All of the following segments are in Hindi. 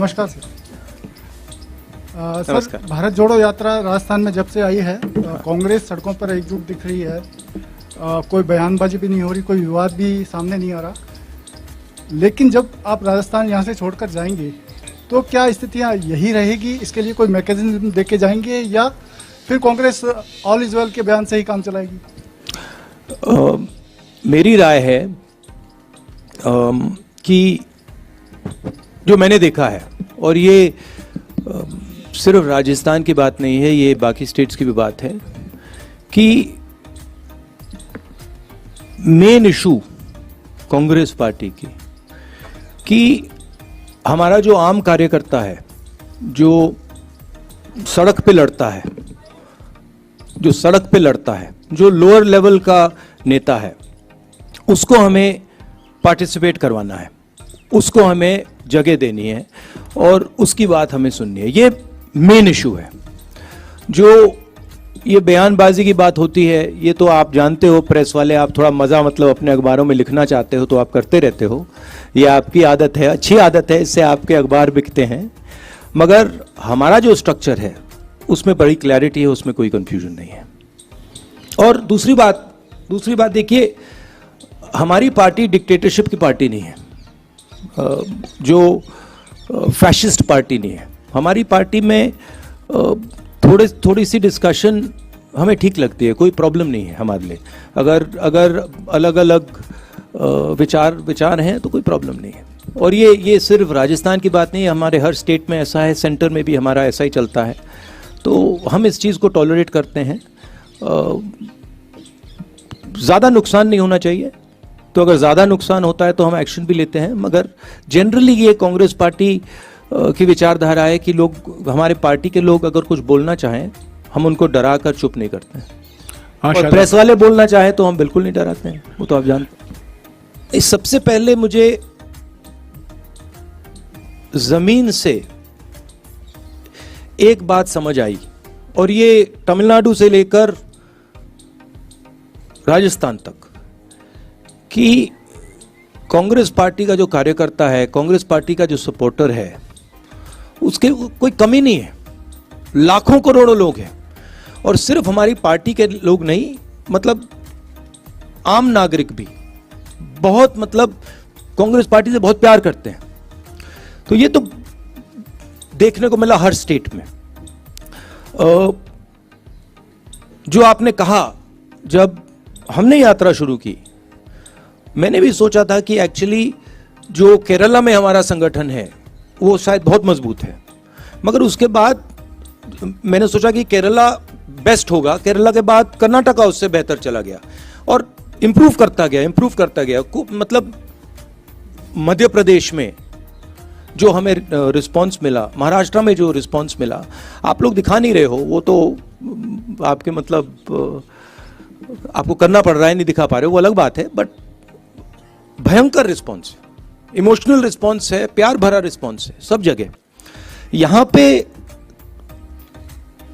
नमस्कार सर। नमस्कार। सर, भारत जोड़ो यात्रा राजस्थान में जब से आई है कांग्रेस सड़कों पर एकजुट दिख रही है। कोई बयानबाजी भी नहीं हो रही, कोई विवाद भी सामने नहीं आ रहा। लेकिन जब आप राजस्थान यहाँ से छोड़कर जाएंगे तो क्या स्थितियाँ यही रहेगी? इसके लिए कोई मैकेनिज्म दे के जाएंगे या फिर कांग्रेस ऑल इज वेल के बयान से ही काम चलाएगी? मेरी राय है कि जो मैंने देखा है, और ये सिर्फ राजस्थान की बात नहीं है, ये बाकी स्टेट्स की भी बात है, कि मेन इशू कांग्रेस पार्टी की कि हमारा जो आम कार्यकर्ता है, जो सड़क पे लड़ता है, जो लोअर लेवल का नेता है, उसको हमें पार्टिसिपेट करवाना है, उसको हमें जगह देनी है और उसकी बात हमें सुननी है। ये मेन इशू है। जो ये बयानबाजी की बात होती है, ये तो आप जानते हो, प्रेस वाले आप थोड़ा मज़ा मतलब अपने अखबारों में लिखना चाहते हो तो आप करते रहते हो, ये आपकी आदत है, अच्छी आदत है, इससे आपके अखबार बिकते हैं। मगर हमारा जो स्ट्रक्चर है उसमें बड़ी क्लैरिटी है, उसमें कोई कंफ्यूजन नहीं है। और दूसरी बात देखिए, हमारी पार्टी डिक्टेटरशिप की पार्टी नहीं है, जो फैशिस्ट पार्टी नहीं है। हमारी पार्टी में थोड़ी सी डिस्कशन हमें ठीक लगती है, कोई प्रॉब्लम नहीं है हमारे लिए। अगर अलग अलग विचार हैं तो कोई प्रॉब्लम नहीं है। और ये सिर्फ राजस्थान की बात नहीं है, हमारे हर स्टेट में ऐसा है, सेंटर में भी हमारा ऐसा ही चलता है। तो हम इस चीज़ को टॉलरेट करते हैं। ज़्यादा नुकसान नहीं होना चाहिए, तो अगर ज़्यादा नुकसान होता है तो हम एक्शन भी लेते हैं। मगर जनरली ये कांग्रेस पार्टी की विचारधारा है कि लोग, हमारे पार्टी के लोग अगर कुछ बोलना चाहें, हम उनको डरा कर चुप नहीं करते हैं। और प्रेस वाले बोलना चाहें तो हम बिल्कुल नहीं डराते हैं, वो तो आप जानते हैं। सबसे पहले मुझे जमीन से एक बात समझ आई, और ये तमिलनाडु से लेकर राजस्थान तक, कि कांग्रेस पार्टी का जो कार्यकर्ता है, कांग्रेस पार्टी का जो सपोर्टर है, उसके कोई कमी नहीं है। लाखों करोड़ों लोग हैं, और सिर्फ हमारी पार्टी के लोग नहीं, मतलब आम नागरिक भी बहुत, मतलब कांग्रेस पार्टी से बहुत प्यार करते हैं। तो ये तो देखने को मिला हर स्टेट में। जो आपने कहा, जब हमने यात्रा शुरू की, मैंने भी सोचा था कि एक्चुअली जो केरला में हमारा संगठन है वो शायद बहुत मजबूत है, मगर उसके बाद मैंने सोचा कि केरला बेस्ट होगा। केरला के बाद कर्नाटका उससे बेहतर चला गया और इम्प्रूव करता गया। मतलब मध्य प्रदेश में जो हमें रिस्पांस मिला, महाराष्ट्र में जो रिस्पांस मिला, आप लोग दिखा नहीं रहे हो, वो तो आपके मतलब आपको करना पड़ रहा है, नहीं दिखा पा रहे हो, वो अलग बात है। बट भयंकर रिस्पांस है, इमोशनल रिस्पांस है, प्यार भरा रिस्पांस है सब जगह। यहां पे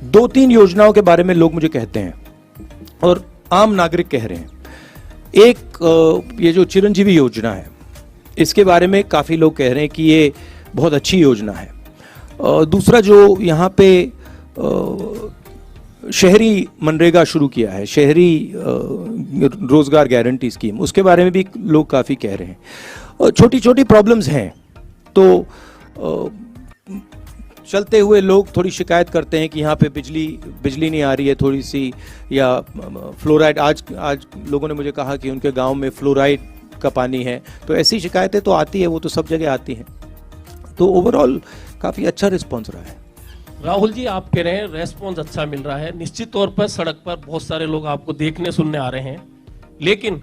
2-3 योजनाओं के बारे में लोग मुझे कहते हैं और आम नागरिक कह रहे हैं। एक ये जो चिरंजीवी योजना है, इसके बारे में काफी लोग कह रहे हैं कि ये बहुत अच्छी योजना है। दूसरा जो यहाँ पे शहरी मनरेगा शुरू किया है, शहरी रोजगार गारंटी स्कीम, उसके बारे में भी लोग काफ़ी कह रहे हैं। छोटी छोटी प्रॉब्लम्स हैं, तो चलते हुए लोग थोड़ी शिकायत करते हैं कि यहाँ पे बिजली नहीं आ रही है थोड़ी सी, या फ्लोराइड, आज लोगों ने मुझे कहा कि उनके गांव में फ्लोराइड का पानी है। तो ऐसी शिकायतें तो आती है, वो तो सब जगह आती हैं। तो ओवरऑल काफ़ी अच्छा रिस्पॉन्स रहा है। राहुल जी, आप कह रहे हैं रेस्पॉन्स अच्छा मिल रहा है। निश्चित तौर पर सड़क पर बहुत सारे लोग आपको देखने सुनने आ रहे हैं, लेकिन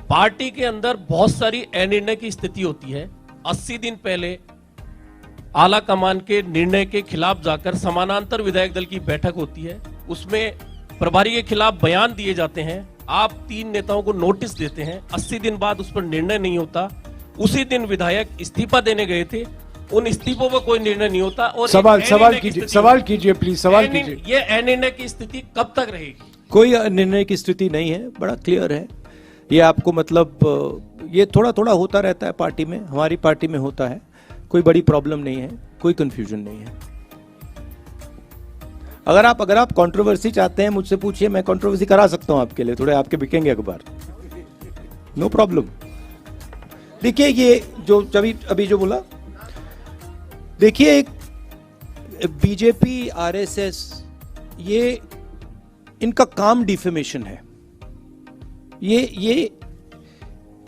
पार्टी के अंदर बहुत सारी अनिर्णय की स्थिति होती है। 80 दिन पहले आला कमान के निर्णय के खिलाफ जाकर समानांतर विधायक दल की बैठक होती है, उसमें प्रभारी के खिलाफ बयान दिए जाते हैं। आप 3 नेताओं को नोटिस देते हैं, 80 दिन बाद उस पर निर्णय नहीं होता। उसी दिन विधायक इस्तीफा देने गए थे, उन इस्तीफों पर कोई निर्णय नहीं होता। और सवाल कीजिए प्लीज, सवाल कीजिए। ये अनिर्णय की स्थिति कब तक रहेगी? कोई निर्णय की स्थिति नहीं है, बड़ा क्लियर है ये आपको। मतलब ये थोड़ा थोड़ा होता रहता है पार्टी में, हमारी पार्टी में होता है, कोई बड़ी प्रॉब्लम नहीं है। कोई कंफ्यूजन नहीं है। अगर आप कंट्रोवर्सी चाहते हैं मुझसे पूछिए, मैं कंट्रोवर्सी करा सकता हूं आपके लिए, थोड़े आपके बिकेंगे अखबार, नो प्रॉब्लम। देखिए ये जो अभी जो बोला, देखिए एक बीजेपी आरएसएस ये इनका काम डिफेमेशन है,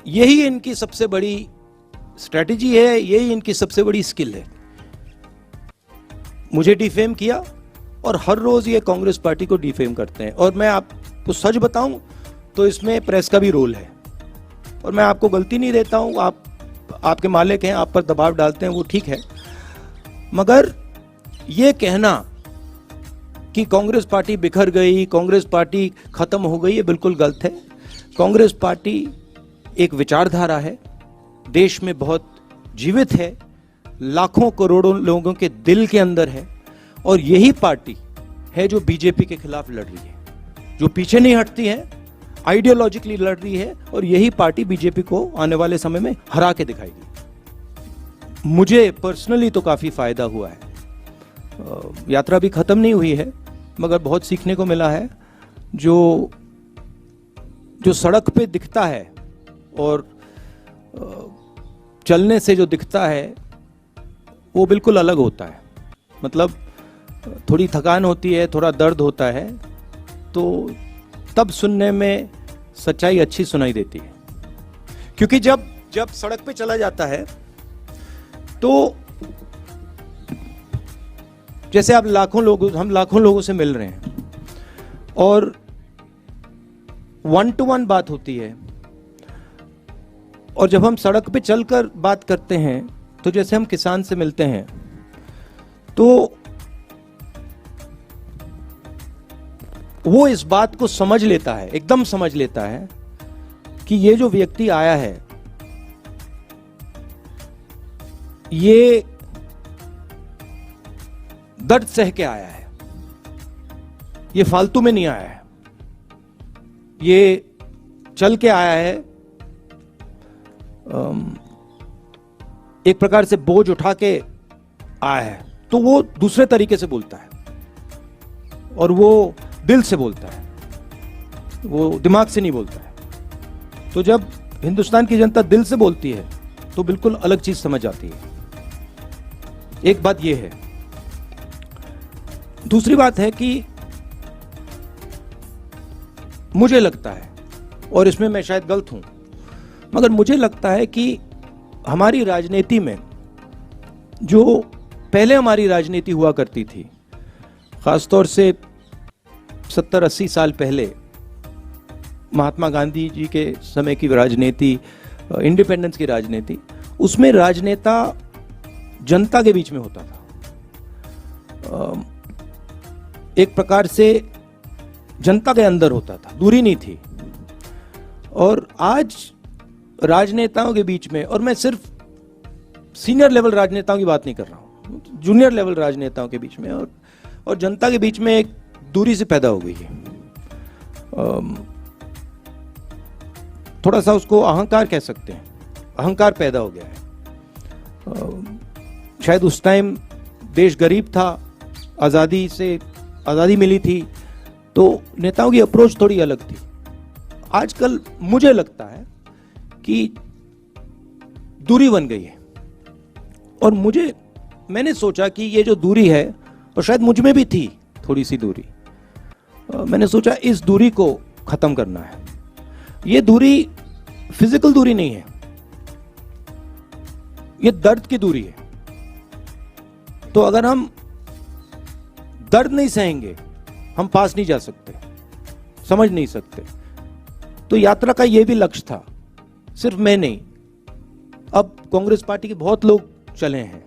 यही इनकी सबसे बड़ी स्ट्रेटजी है, यही इनकी सबसे बड़ी स्किल है। मुझे डिफेम किया और हर रोज ये कांग्रेस पार्टी को डिफेम करते हैं। और मैं आपको सच बताऊं तो इसमें प्रेस का भी रोल है, और मैं आपको गलती नहीं देता हूं, आपके मालिक हैं, आप पर दबाव डालते हैं, वो ठीक है, मगर ये कहना कि कांग्रेस पार्टी बिखर गई, कांग्रेस पार्टी खत्म हो गई, ये बिल्कुल गलत है। कांग्रेस पार्टी एक विचारधारा है, देश में बहुत जीवित है, लाखों करोड़ों लोगों के दिल के अंदर है, और यही पार्टी है जो बीजेपी के खिलाफ लड़ रही है, जो पीछे नहीं हटती है, आइडियोलॉजिकली लड़ रही है, और यही पार्टी बीजेपी को आने वाले समय में हरा के दिखाएगी। मुझे पर्सनली तो काफी फायदा हुआ है, यात्रा भी खत्म नहीं हुई है, मगर बहुत सीखने को मिला है। जो सड़क पे दिखता है और चलने से जो दिखता है वो बिल्कुल अलग होता है। मतलब थोड़ी थकान होती है, थोड़ा दर्द होता है, तो तब सुनने में सच्चाई अच्छी सुनाई देती है। क्योंकि जब सड़क पे चला जाता है तो जैसे हम लाखों लोगों से मिल रहे हैं और 1-to-1 बात होती है, और जब हम सड़क पे चलकर बात करते हैं तो जैसे हम किसान से मिलते हैं तो वो इस बात को समझ लेता है, एकदम समझ लेता है कि ये जो व्यक्ति आया है ये दर्द सह के आया है, ये फालतू में नहीं आया है, ये चल के आया है, एक प्रकार से बोझ उठा के आया है। तो वो दूसरे तरीके से बोलता है और वो दिल से बोलता है, वो दिमाग से नहीं बोलता है। तो जब हिंदुस्तान की जनता दिल से बोलती है तो बिल्कुल अलग चीज समझ आती है। एक बात यह है। दूसरी बात है कि मुझे लगता है, और इसमें मैं शायद गलत हूं, मगर मुझे लगता है कि हमारी राजनीति में जो पहले हमारी राजनीति हुआ करती थी, खासतौर से 70-80 साल पहले महात्मा गांधी जी के समय की राजनीति, इंडिपेंडेंस की राजनीति, उसमें राजनेता जनता के बीच में होता था, एक प्रकार से जनता के अंदर होता था, दूरी नहीं थी। और आज राजनेताओं के बीच में, और मैं सिर्फ सीनियर लेवल राजनेताओं की बात नहीं कर रहा हूं, जूनियर लेवल राजनेताओं के बीच में और जनता के बीच में एक दूरी से पैदा हो गई है। थोड़ा सा उसको अहंकार कह सकते हैं, अहंकार पैदा हो गया है। शायद उस टाइम देश गरीब था, आज़ादी मिली थी, तो नेताओं की अप्रोच थोड़ी अलग थी। आजकल मुझे लगता है कि दूरी बन गई है, और मैंने सोचा कि ये जो दूरी है, और शायद मुझ में भी थी थोड़ी सी दूरी, मैंने सोचा इस दूरी को खत्म करना है। ये दूरी फिजिकल दूरी नहीं है, ये दर्द की दूरी है। तो अगर हम दर्द नहीं सहेंगे, हम पास नहीं जा सकते, समझ नहीं सकते। तो यात्रा का यह भी लक्ष्य था, सिर्फ मैं नहीं, अब कांग्रेस पार्टी के बहुत लोग चले हैं,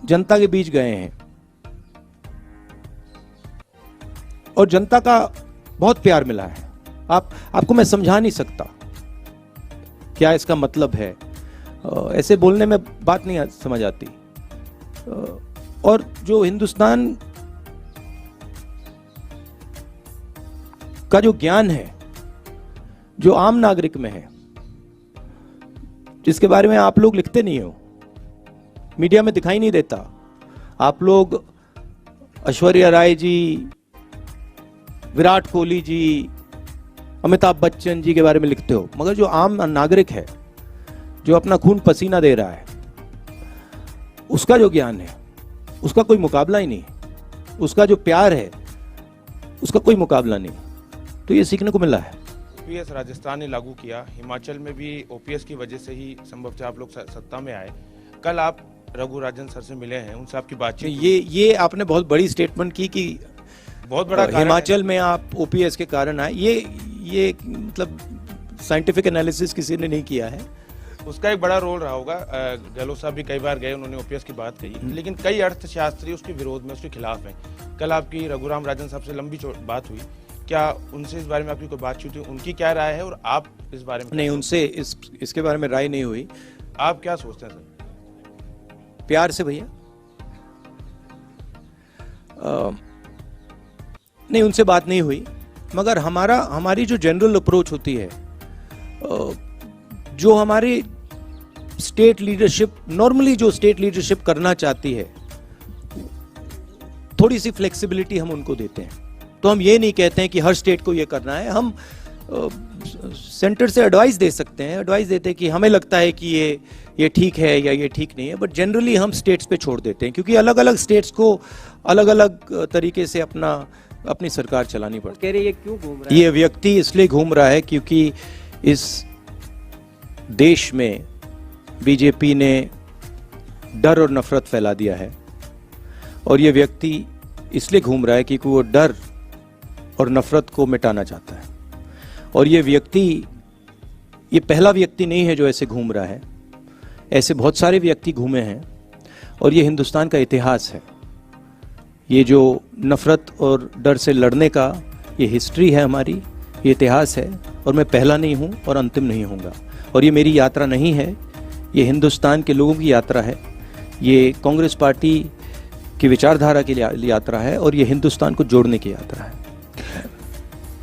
जनता के बीच गए हैं, और जनता का बहुत प्यार मिला है। आपको मैं समझा नहीं सकता क्या इसका मतलब है, ऐसे बोलने में बात नहीं समझ आती। और जो हिंदुस्तान का जो ज्ञान है, जो आम नागरिक में है, जिसके बारे में आप लोग लिखते नहीं हो, मीडिया में दिखाई नहीं देता। आप लोग ऐश्वर्या राय जी, विराट कोहली जी, अमिताभ बच्चन जी के बारे में लिखते हो, मगर जो आम नागरिक है, जो अपना खून पसीना दे रहा है, उसका जो ज्ञान है, उसका कोई मुकाबला ही नहीं, उसका जो प्यार है, उसका कोई मुकाबला नहीं। तो ये सीखने को मिला है। ओपीएस राजस्थान ने लागू किया, हिमाचल में भी ओपीएस की वजह से ही संभवतः आप लोग सत्ता में आए। कल आप रघु राजन सर से मिले हैं, उनसे आपकी बातचीत? ये आपने बहुत बड़ी स्टेटमेंट की कि बहुत बड़ा हिमाचल में आप ओपीएस के कारण आए। ये मतलब साइंटिफिक एनालिसिस किसी ने नहीं किया है। उसका एक बड़ा रोल रहा होगा। गहलोत साहब भी कई बार गए, उन्होंने ओपीएस की बात कही, लेकिन कई अर्थशास्त्री उसके विरोध में, उसके खिलाफ हैं। कल आपकी रघुराम राजन साहब से लंबी बात हुई, क्या उनसे इस बारे में आपकी कोई बातचीत हुई? उनकी क्या राय है और आप इस बारे में? नहीं, उनसे इसके बारे में राय नहीं हुई। आप क्या सोचते हैं सर? प्यार से भैया, नहीं उनसे बात नहीं हुई, मगर हमारी जो जनरल अप्रोच होती है, जो हमारी स्टेट लीडरशिप नॉर्मली जो स्टेट लीडरशिप करना चाहती है, थोड़ी सी फ्लेक्सिबिलिटी हम उनको देते हैं। तो हम ये नहीं कहते हैं कि हर स्टेट को ये करना है, हम सेंटर से एडवाइस दे सकते हैं, एडवाइस देते हैं कि हमें लगता है कि ये ठीक है या ये ठीक नहीं है, बट जनरली हम स्टेट्स पे छोड़ देते हैं, क्योंकि अलग अलग स्टेट्स को अलग अलग तरीके से अपनी सरकार चलानी पड़ती है। ये क्यों घूम रहा है? ये व्यक्ति इसलिए घूम रहा है क्योंकि इस देश में बीजेपी ने डर और नफरत फैला दिया है, और ये व्यक्ति इसलिए घूम रहा है क्योंकि वो डर और नफरत को मिटाना चाहता है। और ये पहला व्यक्ति नहीं है जो ऐसे घूम रहा है, ऐसे बहुत सारे व्यक्ति घूमे हैं, और ये हिंदुस्तान का इतिहास है। ये जो नफरत और डर से लड़ने का ये हिस्ट्री है हमारी, ये इतिहास है, और मैं पहला नहीं हूं और अंतिम नहीं होऊंगा। और ये मेरी यात्रा नहीं है, ये हिंदुस्तान के लोगों की यात्रा है, ये कांग्रेस पार्टी की विचारधारा की यात्रा है, और ये हिंदुस्तान को जोड़ने की यात्रा है।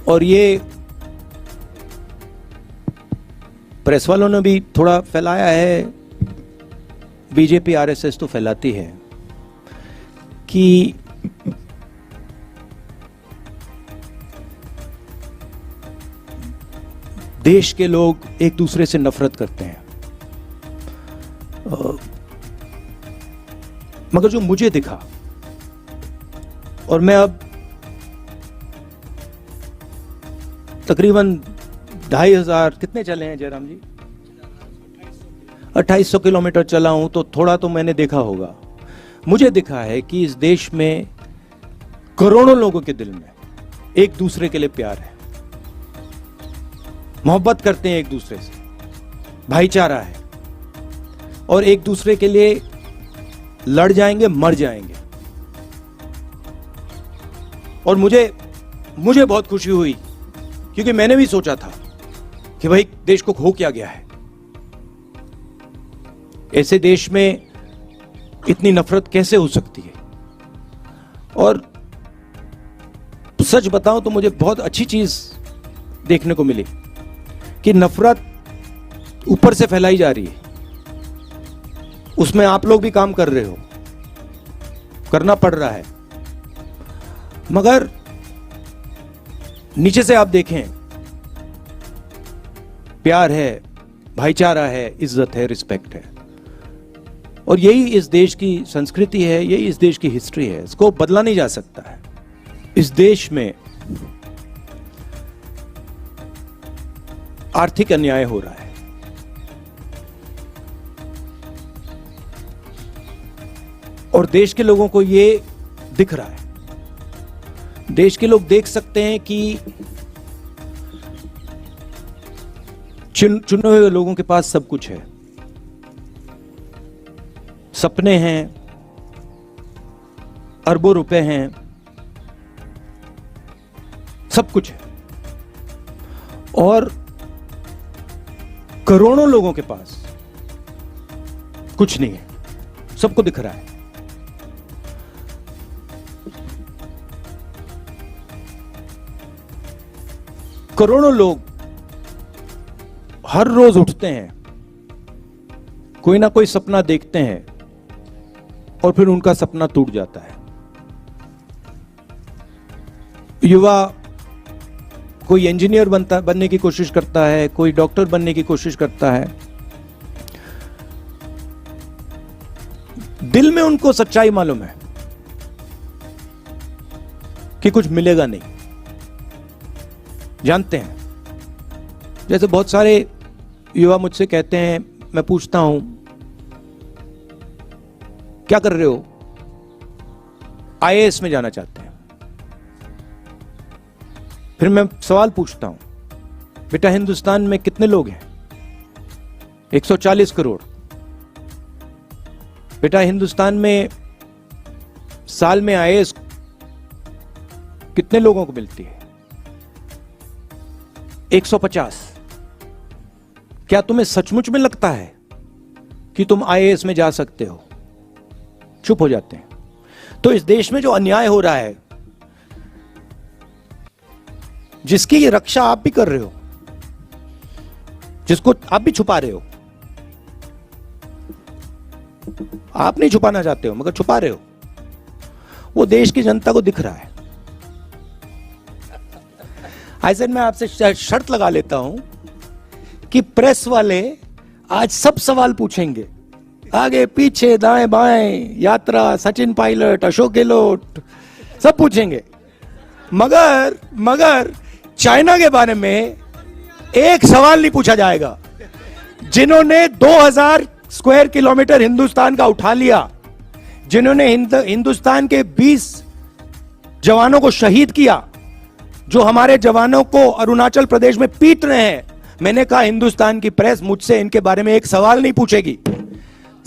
और ये प्रेस वालों ने भी थोड़ा फैलाया है, बीजेपी आरएसएस तो फैलाती है कि देश के लोग एक दूसरे से नफरत करते हैं, मगर जो मुझे दिखा, और मैं अब तकरीबन 2500 कितने चले हैं जयराम जी, 2800 किलोमीटर चला हूं, तो थोड़ा तो मैंने देखा होगा। मुझे दिखा है कि इस देश में करोड़ों लोगों के दिल में एक दूसरे के लिए प्यार है, मोहब्बत करते हैं एक दूसरे से, भाईचारा है, और एक दूसरे के लिए लड़ जाएंगे, मर जाएंगे। और मुझे बहुत खुशी हुई, क्योंकि मैंने भी सोचा था कि भाई देश को खो क्या गया है, ऐसे देश में इतनी नफरत कैसे हो सकती है। और सच बताऊं तो मुझे बहुत अच्छी चीज देखने को मिली कि नफरत ऊपर से फैलाई जा रही है, उसमें आप लोग भी काम कर रहे हो, करना पड़ रहा है, मगर नीचे से आप देखें, प्यार है, भाईचारा है, इज्जत है, रिस्पेक्ट है। और यही इस देश की संस्कृति है, यही इस देश की हिस्ट्री है, इसको बदला नहीं जा सकता है। इस देश में आर्थिक अन्याय हो रहा है, और देश के लोगों को ये दिख रहा है। देश के लोग देख सकते हैं कि चुने हुए लोगों के पास सब कुछ है, सपने हैं, अरबों रुपए हैं, सब कुछ है, और करोड़ों लोगों के पास कुछ नहीं है, सबको दिख रहा है। करोड़ों लोग हर रोज उठते हैं, कोई ना कोई सपना देखते हैं और फिर उनका सपना टूट जाता है। युवा कोई इंजीनियर बनने की कोशिश करता है, कोई डॉक्टर बनने की कोशिश करता है, दिल में उनको सच्चाई मालूम है कि कुछ मिलेगा नहीं, जानते हैं। जैसे बहुत सारे युवा मुझसे कहते हैं, मैं पूछता हूं क्या कर रहे हो, आईएएस में जाना चाहते हैं। फिर मैं सवाल पूछता हूं, बेटा हिंदुस्तान में कितने लोग हैं? 140 करोड़। बेटा हिंदुस्तान में साल में आईएएस कितने लोगों को मिलती है? 150। क्या तुम्हें सचमुच में लगता है कि तुम आईएएस में जा सकते हो? चुप हो जाते हैं। तो इस देश में जो अन्याय हो रहा है, जिसकी ये रक्षा आप भी कर रहे हो, जिसको आप भी छुपा रहे हो, आप नहीं छुपाना चाहते हो मगर छुपा रहे हो, वो देश की जनता को दिख रहा है। ऐसे मैं आपसे शर्त लगा लेता हूं कि प्रेस वाले आज सब सवाल पूछेंगे, आगे पीछे दाएं बाएं, यात्रा, सचिन पायलट, अशोक गहलोत, सब पूछेंगे, मगर चाइना के बारे में एक सवाल नहीं पूछा जाएगा। जिन्होंने 2000 स्क्वायर किलोमीटर हिंदुस्तान का उठा लिया, जिन्होंने हिंदुस्तान के 20 जवानों को शहीद किया, जो हमारे जवानों को अरुणाचल प्रदेश में पीट रहे हैं, मैंने कहा हिंदुस्तान की प्रेस मुझसे इनके बारे में एक सवाल नहीं पूछेगी।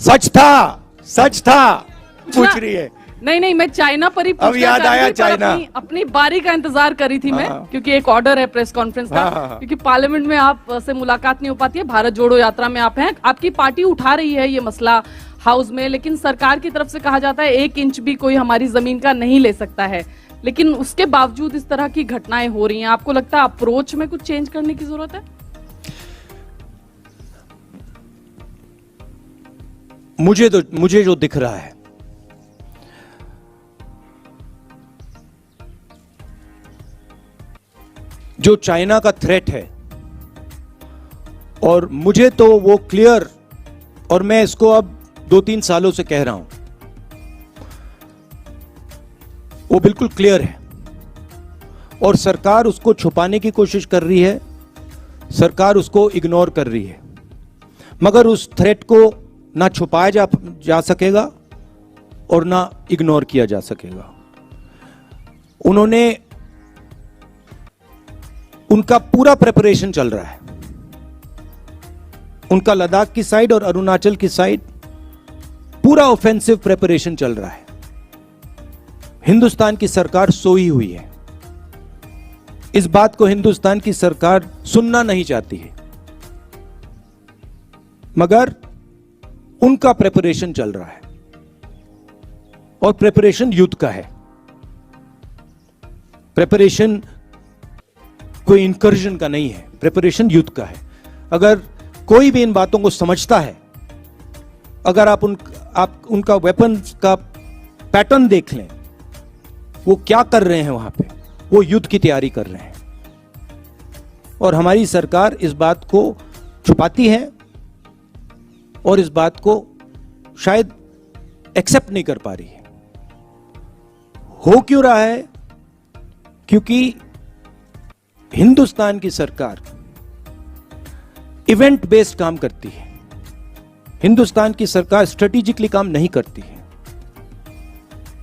सच था पूछ रही है। नहीं, मैं चाइना पर ही अब याद आया चाइना। अपनी बारी का इंतजार कर रही थी मैं, क्योंकि एक ऑर्डर है प्रेस कॉन्फ्रेंस का, क्योंकि पार्लियामेंट में आप से मुलाकात नहीं हो पाती है। भारत जोड़ो यात्रा में आप हैं, आपकी पार्टी उठा रही है ये मसला हाउस में, लेकिन सरकार की तरफ से कहा जाता है 1 इंच भी कोई हमारी जमीन का नहीं ले सकता है। लेकिन उसके बावजूद इस तरह की घटनाएं हो रही हैं। आपको लगता है अप्रोच में कुछ चेंज करने की जरूरत है? मुझे जो दिख रहा है, जो चाइना का थ्रेट है, और मुझे तो वो क्लियर, और मैं इसको अब 2-3 सालों से कह रहा हूं, वो बिल्कुल क्लियर है। और सरकार उसको छुपाने की कोशिश कर रही है, सरकार उसको इग्नोर कर रही है, मगर उस थ्रेट को ना छुपाया जा सकेगा और ना इग्नोर किया जा सकेगा। उनका पूरा प्रिपरेशन चल रहा है, उनका लद्दाख की साइड और अरुणाचल की साइड पूरा ऑफेंसिव प्रिपरेशन चल रहा है। हिंदुस्तान की सरकार सोई हुई है। इस बात को हिंदुस्तान की सरकार सुनना नहीं चाहती है, मगर उनका प्रिपरेशन चल रहा है, और प्रिपरेशन युद्ध का है। प्रिपरेशन कोई इंकर्जन का नहीं है, प्रिपरेशन युद्ध का है। अगर कोई भी इन बातों को समझता है, अगर आप उनका वेपन का पैटर्न देख लें, वो क्या कर रहे हैं वहां पे, वो युद्ध की तैयारी कर रहे हैं। और हमारी सरकार इस बात को छुपाती है और इस बात को शायद एक्सेप्ट नहीं कर पा रही है। हो क्यों रहा है? क्योंकि हिंदुस्तान की सरकार इवेंट बेस्ड काम करती है। हिंदुस्तान की सरकार स्ट्रेटेजिकली काम नहीं करती है,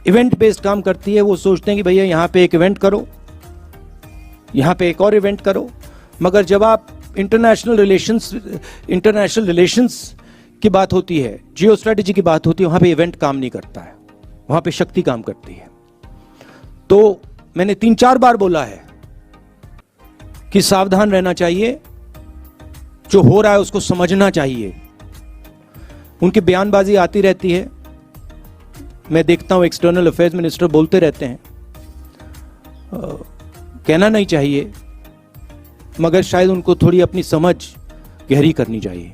इवेंट बेस्ड काम करती है। वो सोचते हैं कि भैया यहां पे एक इवेंट करो, यहां पे एक और इवेंट करो, मगर जब आप इंटरनेशनल रिलेशंस की बात होती है, जियो स्ट्रेटेजी की बात होती है, वहां पे इवेंट काम नहीं करता है, वहां पे शक्ति काम करती है। तो मैंने 3-4 बार बोला है कि सावधान रहना चाहिए, जो हो रहा है उसको समझना चाहिए। उनकी बयानबाजी आती रहती है, मैं देखता हूं एक्सटर्नल अफेयर्स मिनिस्टर बोलते रहते हैं, कहना नहीं चाहिए, मगर शायद उनको थोड़ी अपनी समझ गहरी करनी चाहिए।